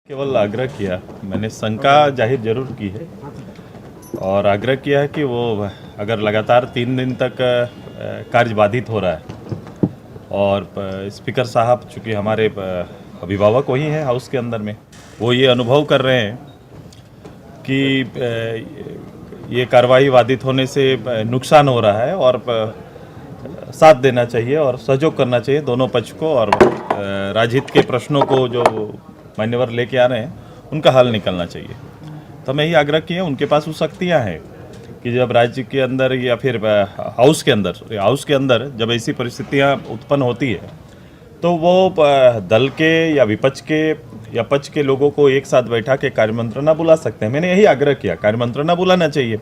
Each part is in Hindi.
केवल आग्रह किया, मैंने शंका जाहिर जरूर की है और आग्रह किया है कि वो अगर लगातार 3 दिन तक कार्य बाधित हो रहा है और स्पीकर साहब चूँकि हमारे अभिभावक वही हैं हाउस के अंदर में, वो ये अनुभव कर रहे हैं कि ये कार्रवाई बाधित होने से नुकसान हो रहा है और साथ देना चाहिए और सहयोग करना चाहिए दोनों पक्ष को और राजहित के प्रश्नों को जो मान्यवर लेके आ रहे हैं उनका हल निकलना चाहिए। तो मैं यही आग्रह किया, उनके पास वो शक्तियाँ हैं कि जब राज्य के अंदर या फिर हाउस के अंदर जब ऐसी परिस्थितियाँ उत्पन्न होती है तो वो दल के या विपक्ष के या पक्ष के लोगों को एक साथ बैठा के कार्यमंत्रणा बुला सकते हैं। मैंने यही आग्रह किया, कार्यमंत्रणा बुलाना चाहिए।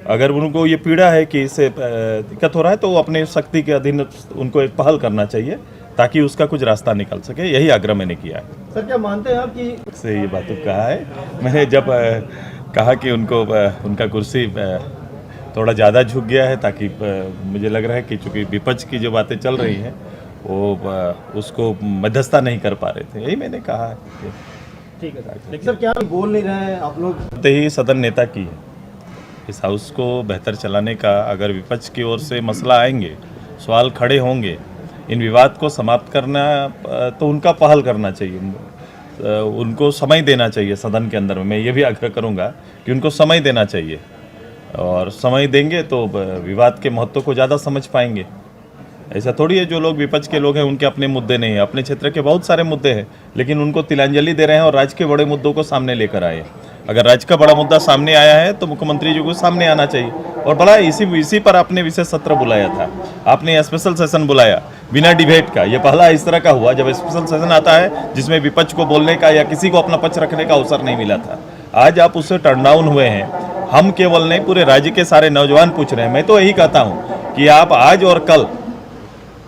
अगर उनको ये पीड़ा है कि इससे दिक्कत हो रहा है तो अपने शक्ति के अधीन उनको एक पहल करना चाहिए ताकि उसका कुछ रास्ता निकल सके। यही आग्रह मैंने किया है। सर, क्या मानते हैं आप कि से ये बात कहा है मैंने जब कहा कि उनको उनका कुर्सी थोड़ा ज़्यादा झुक गया है ताकि मुझे लग रहा है कि चूँकि विपक्ष की जो बातें चल रही हैं वो उसको मध्यस्थता नहीं कर पा रहे थे, यही मैंने कहा है। ठीक है सर, लेकिन सर क्या बोल नहीं रहे हैं आप लोग? ही सदन नेता की है, इस हाउस को बेहतर चलाने का अगर विपक्ष की ओर से मसला आएंगे, सवाल खड़े होंगे, इन विवाद को समाप्त करना तो उनका पहल करना चाहिए, उनको समय देना चाहिए सदन के अंदर में। मैं ये भी आग्रह करूंगा कि उनको समय देना चाहिए और समय देंगे तो विवाद के महत्व को ज़्यादा समझ पाएंगे। ऐसा थोड़ी है जो लोग विपक्ष के लोग हैं उनके अपने मुद्दे नहीं हैं, अपने क्षेत्र के बहुत सारे मुद्दे हैं, लेकिन उनको तिलांजलि दे रहे हैं और राज्य के बड़े मुद्दों को सामने लेकर आए। अगर राज्य का बड़ा मुद्दा सामने आया है तो मुख्यमंत्री जी को सामने आना चाहिए और बड़ा इसी पर आपने विशेष सत्र बुलाया था, आपने स्पेशल सेशन बुलाया बिना डिबेट का। ये पहला इस तरह का हुआ जब स्पेशल सेशन आता है जिसमें विपक्ष को बोलने का या किसी को अपना पक्ष रखने का अवसर नहीं मिला था। आज आप उससे टर्न डाउन हुए हैं। हम केवल नहीं, पूरे राज्य के सारे नौजवान पूछ रहे हैं। मैं तो यही कहता हूँ कि आप आज और कल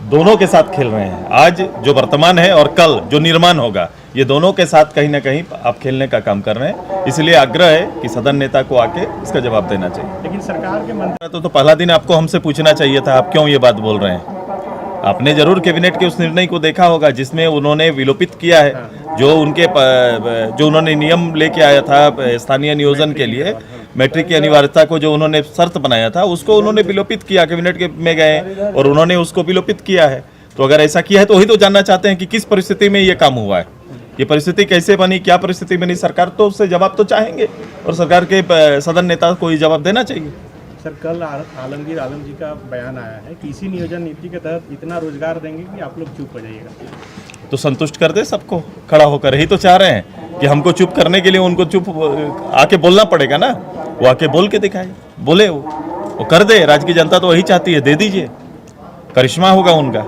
दोनों के साथ खेल रहे हैं। आज जो वर्तमान है और कल जो निर्माण होगा, ये दोनों के साथ कहीं ना कहीं आप खेलने का काम कर रहे हैं। इसलिए आग्रह है कि सदन नेता को आके इसका जवाब देना चाहिए। लेकिन सरकार के मंत्री तो पहला दिन आपको हमसे पूछना चाहिए था, आप क्यों ये बात बोल रहे हैं। आपने जरूर कैबिनेट के उस निर्णय को देखा होगा जिसमें उन्होंने विलोपित किया है जो उन्होंने नियम लेके आया था स्थानीय नियोजन के लिए, मैट्रिक की अनिवार्यता को जो उन्होंने शर्त बनाया था उसको उन्होंने विलोपित किया। कैबिनेट के में गए और उन्होंने उसको विलोपित किया है। तो अगर ऐसा किया है तो वही तो जानना चाहते हैं कि किस परिस्थिति में ये काम हुआ है, ये परिस्थिति कैसे बनी, क्या परिस्थिति बनी। सरकार तो उससे जवाब तो चाहेंगे और सरकार के सदन नेता को ये जवाब देना चाहिए। सर, कल आलमगीर आलम जी का बयान आया है कि इसी नियोजन नीति के तहत इतना रोजगार देंगे कि आप लोग चुप हो जाइएगा। तो संतुष्ट कर दे सबको, खड़ा होकर ही तो चाह रहे हैं कि हमको चुप करने के लिए उनको चुप आके बोलना पड़ेगा ना। वो आके बोल के दिखाए, बोले वो कर दे। राज्य की जनता तो वही चाहती है, दे दीजिए, करिश्मा होगा उनका।